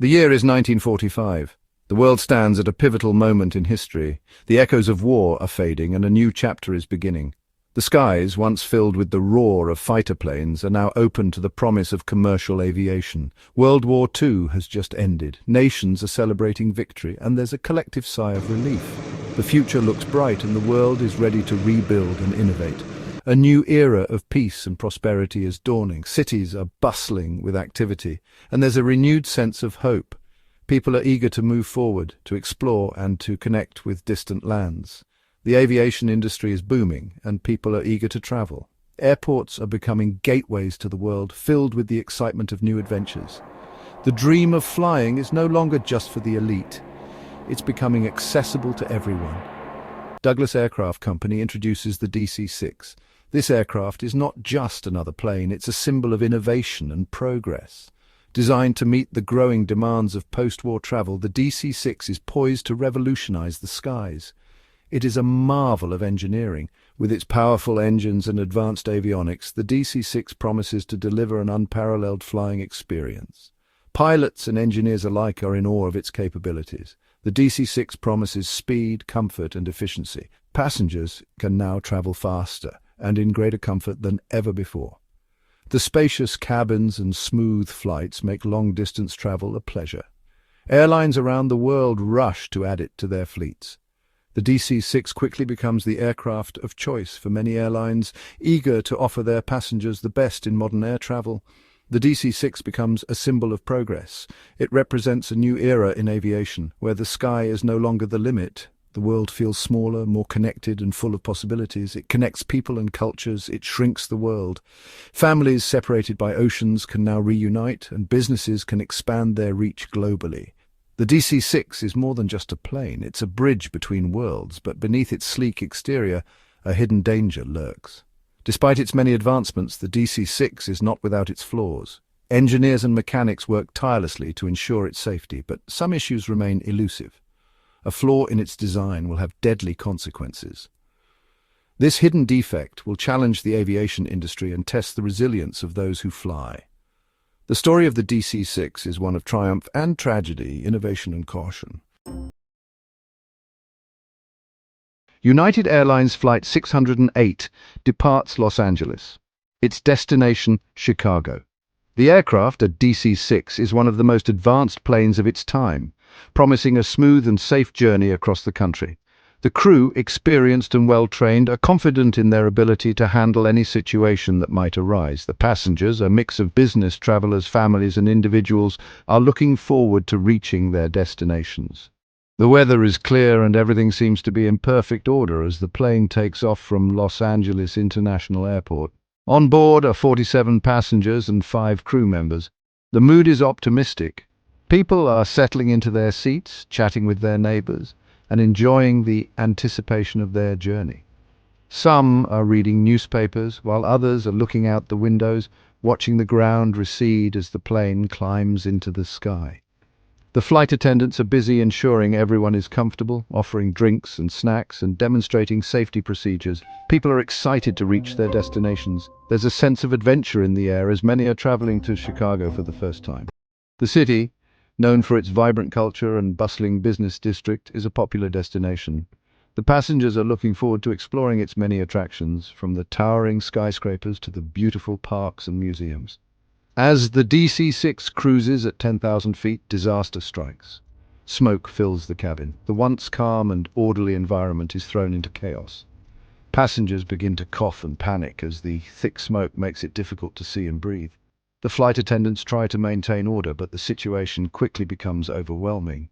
The year is 1945. The world stands at a pivotal moment in history. The echoes of war are fading and a new chapter is beginning. The skies, once filled with the roar of fighter planes, are now open to the promise of commercial aviation. World War II has just ended. Nations are celebrating victory, and there's a collective sigh of relief. The future looks bright and the world is ready to rebuild and innovate. A new era of peace and prosperity is dawning. Cities are bustling with activity, and there's a renewed sense of hope. People are eager to move forward, to explore and to connect with distant lands. The aviation industry is booming, and people are eager to travel. Airports are becoming gateways to the world, filled with the excitement of new adventures. The dream of flying is no longer just for the elite. It's becoming accessible to everyone. Douglas Aircraft Company introduces the DC-6. This aircraft is not just another plane, it's a symbol of innovation and progress. Designed to meet the growing demands of post-war travel, the DC-6 is poised to revolutionize the skies. It is a marvel of engineering. With its powerful engines and advanced avionics, the DC-6 promises to deliver an unparalleled flying experience. Pilots and engineers alike are in awe of its capabilities. The DC-6 promises speed, comfort, and efficiency. Passengers can now travel faster and in greater comfort than ever before. The spacious cabins and smooth flights make long-distance travel a pleasure. Airlines around the world rush to add it to their fleets. The DC-6 quickly becomes the aircraft of choice for many airlines, eager to offer their passengers the best in modern air travel. The DC-6 becomes a symbol of progress. It represents a new era in aviation, where the sky is no longer the limit. The world feels smaller, more connected and full of possibilities. It connects people and cultures. It shrinks the world. Families separated by oceans can now reunite, and businesses can expand their reach globally. The DC-6 is more than just a plane. It's a bridge between worlds, but beneath its sleek exterior, a hidden danger lurks. Despite its many advancements, the DC-6 is not without its flaws. Engineers and mechanics work tirelessly to ensure its safety, but some issues remain elusive. A flaw in its design will have deadly consequences. This hidden defect will challenge the aviation industry and test the resilience of those who fly. The story of the DC-6 is one of triumph and tragedy, innovation and caution. United Airlines Flight 608 departs Los Angeles. Its destination, Chicago. The aircraft, a DC-6, is one of the most advanced planes of its time, promising a smooth and safe journey across the country. The crew, experienced and well-trained, are confident in their ability to handle any situation that might arise. The passengers, a mix of business travelers, families and individuals, are looking forward to reaching their destinations. The weather is clear and everything seems to be in perfect order as the plane takes off from Los Angeles International Airport. On board are 47 passengers and 5 crew members. The mood is optimistic. People are settling into their seats, chatting with their neighbors, and enjoying the anticipation of their journey. Some are reading newspapers, while others are looking out the windows, watching the ground recede as the plane climbs into the sky. The flight attendants are busy ensuring everyone is comfortable, offering drinks and snacks and demonstrating safety procedures. People are excited to reach their destinations. There's a sense of adventure in the air as many are traveling to Chicago for the first time. The city, known for its vibrant culture and bustling business district, is a popular destination. The passengers are looking forward to exploring its many attractions, from the towering skyscrapers to the beautiful parks and museums. As the DC-6 cruises at 10,000 feet, disaster strikes. Smoke fills the cabin. The once calm and orderly environment is thrown into chaos. Passengers begin to cough and panic as the thick smoke makes it difficult to see and breathe. The flight attendants try to maintain order, but the situation quickly becomes overwhelming.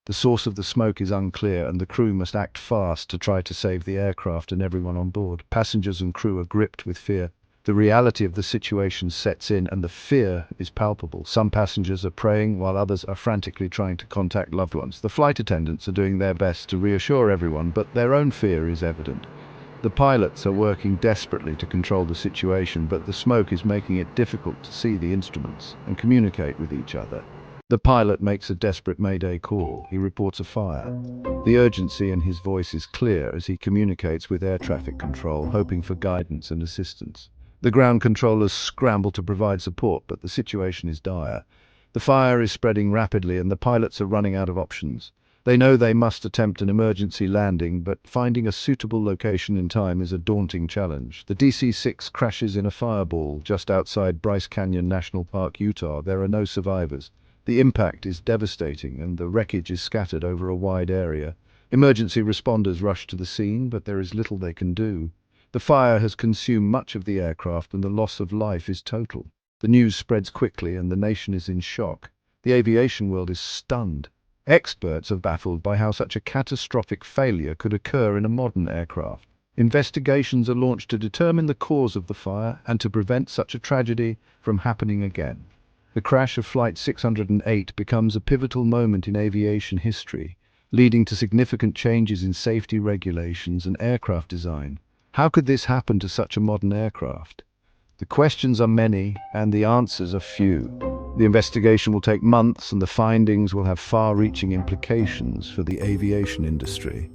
The source of the smoke is unclear, and the crew must act fast to try to save the aircraft and everyone on board. Passengers and crew are gripped with fear. The reality of the situation sets in, and the fear is palpable. Some passengers are praying, while others are frantically trying to contact loved ones. The flight attendants are doing their best to reassure everyone, but their own fear is evident. The pilots are working desperately to control the situation, but the smoke is making it difficult to see the instruments and communicate with each other. The pilot makes a desperate mayday call. He reports a fire. The urgency in his voice is clear as he communicates with air traffic control, hoping for guidance and assistance. The ground controllers scramble to provide support, but the situation is dire. The fire is spreading rapidly and the pilots are running out of options. They know they must attempt an emergency landing, but finding a suitable location in time is a daunting challenge. The DC-6 crashes in a fireball just outside Bryce Canyon National Park, Utah. There are no survivors. The impact is devastating and the wreckage is scattered over a wide area. Emergency responders rush to the scene, but there is little they can do. The fire has consumed much of the aircraft and the loss of life is total. The news spreads quickly and the nation is in shock. The aviation world is stunned. Experts are baffled by how such a catastrophic failure could occur in a modern aircraft. Investigations are launched to determine the cause of the fire and to prevent such a tragedy from happening again. The crash of Flight 608 becomes a pivotal moment in aviation history, leading to significant changes in safety regulations and aircraft design. How could this happen to such a modern aircraft? The questions are many and the answers are few. The investigation will take months and the findings will have far-reaching implications for the aviation industry.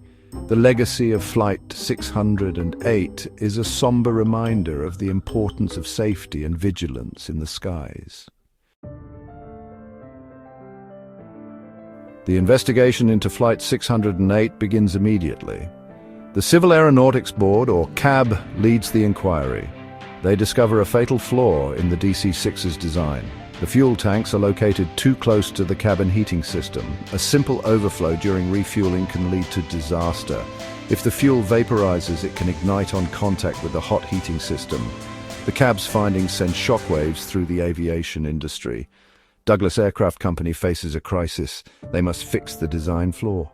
The legacy of Flight 608 is a somber reminder of the importance of safety and vigilance in the skies. The investigation into Flight 608 begins immediately. The Civil Aeronautics Board, or CAB, leads the inquiry. They discover a fatal flaw in the DC-6's design. The fuel tanks are located too close to the cabin heating system. A simple overflow during refueling can lead to disaster. If the fuel vaporizes, it can ignite on contact with the hot heating system. The CAB's findings send shockwaves through the aviation industry. Douglas Aircraft Company faces a crisis. They must fix the design flaw,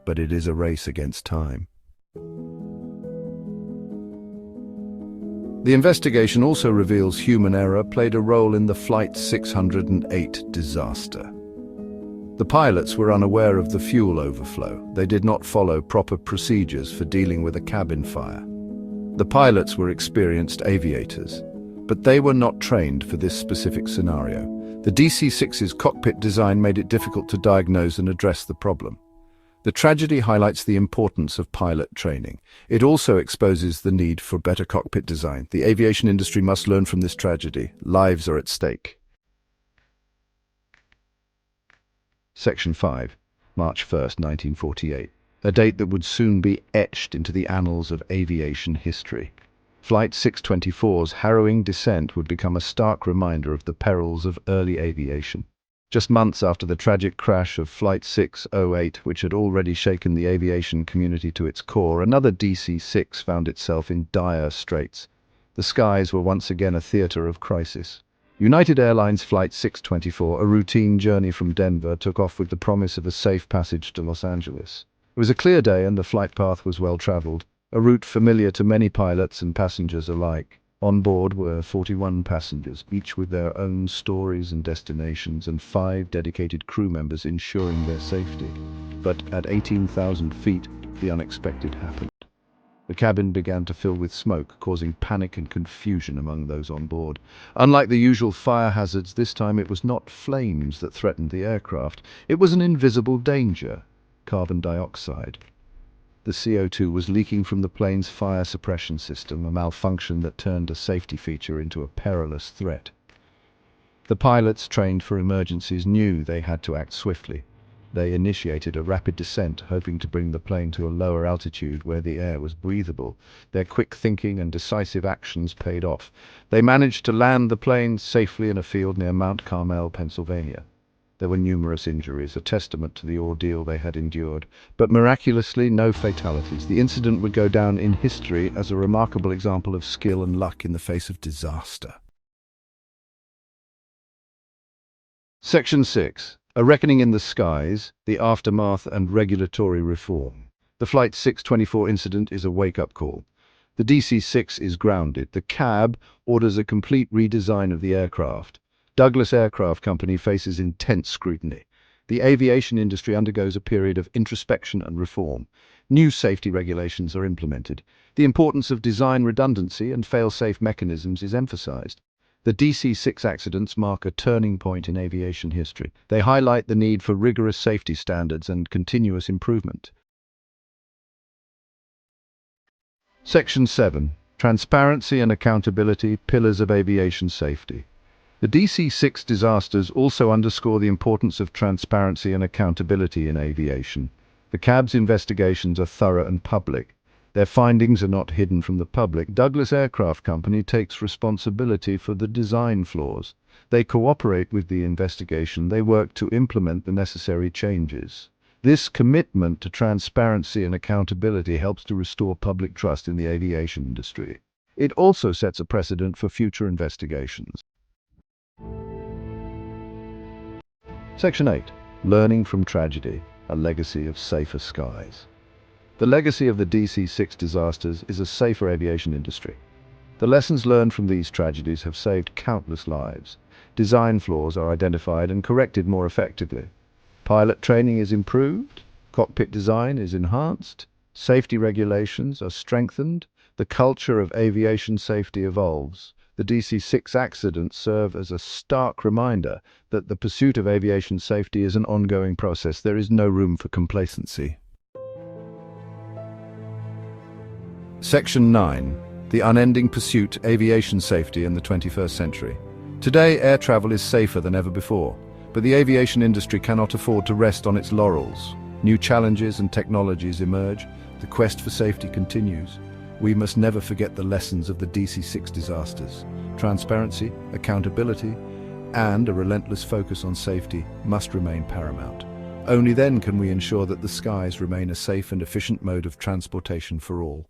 but it is a race against time. The investigation also reveals human error played a role in the Flight 608 disaster. The pilots were unaware of the fuel overflow. They did not follow proper procedures for dealing with a cabin fire. The pilots were experienced aviators, but they were not trained for this specific scenario. The DC-6's cockpit design made it difficult to diagnose and address the problem. The tragedy highlights the importance of pilot training. It also exposes the need for better cockpit design. The aviation industry must learn from this tragedy. Lives are at stake. Section 5, March 1st, 1948. A date that would soon be etched into the annals of aviation history. Flight 624's harrowing descent would become a stark reminder of the perils of early aviation. Just months after the tragic crash of Flight 608, which had already shaken the aviation community to its core, another DC-6 found itself in dire straits. The skies were once again a theater of crisis. United Airlines Flight 624, a routine journey from Denver, took off with the promise of a safe passage to Los Angeles. It was a clear day and the flight path was well traveled, a route familiar to many pilots and passengers alike. On board were 41 passengers, each with their own stories and destinations, and 5 dedicated crew members ensuring their safety. But at 18,000 feet, the unexpected happened. The cabin began to fill with smoke, causing panic and confusion among those on board. Unlike the usual fire hazards, this time it was not flames that threatened the aircraft. It was an invisible danger: carbon dioxide. The CO2 was leaking from the plane's fire suppression system, a malfunction that turned a safety feature into a perilous threat. The pilots, trained for emergencies, knew they had to act swiftly. They initiated a rapid descent, hoping to bring the plane to a lower altitude where the air was breathable. Their quick thinking and decisive actions paid off. They managed to land the plane safely in a field near Mount Carmel, Pennsylvania. There were numerous injuries, a testament to the ordeal they had endured, but miraculously no fatalities. The incident would go down in history as a remarkable example of skill and luck in the face of disaster. Section 6. A Reckoning in the Skies, the Aftermath and Regulatory Reform. The Flight 624 incident is a wake-up call. The DC-6 is grounded. The CAB orders a complete redesign of the aircraft. Douglas Aircraft Company faces intense scrutiny. The aviation industry undergoes a period of introspection and reform. New safety regulations are implemented. The importance of design redundancy and fail-safe mechanisms is emphasized. The DC-6 accidents mark a turning point in aviation history. They highlight the need for rigorous safety standards and continuous improvement. Section 7. Transparency and Accountability, Pillars of Aviation Safety. The DC-6 disasters also underscore the importance of transparency and accountability in aviation. The CAB's investigations are thorough and public. Their findings are not hidden from the public. Douglas Aircraft Company takes responsibility for the design flaws. They cooperate with the investigation. They work to implement the necessary changes. This commitment to transparency and accountability helps to restore public trust in the aviation industry. It also sets a precedent for future investigations. Section 8. Learning from Tragedy, a Legacy of Safer Skies. The legacy of the DC-6 disasters is a safer aviation industry. The lessons learned from these tragedies have saved countless lives. Design flaws are identified and corrected more effectively. Pilot training is improved, cockpit design is enhanced, safety regulations are strengthened, the culture of aviation safety evolves. The DC-6 accidents serve as a stark reminder that the pursuit of aviation safety is an ongoing process. There is no room for complacency. Section 9. The Unending Pursuit: Aviation Safety in the 21st Century. Today, air travel is safer than ever before, but the aviation industry cannot afford to rest on its laurels. New challenges and technologies emerge. The quest for safety continues. We must never forget the lessons of the DC-6 disasters. Transparency, accountability, and a relentless focus on safety must remain paramount. Only then can we ensure that the skies remain a safe and efficient mode of transportation for all.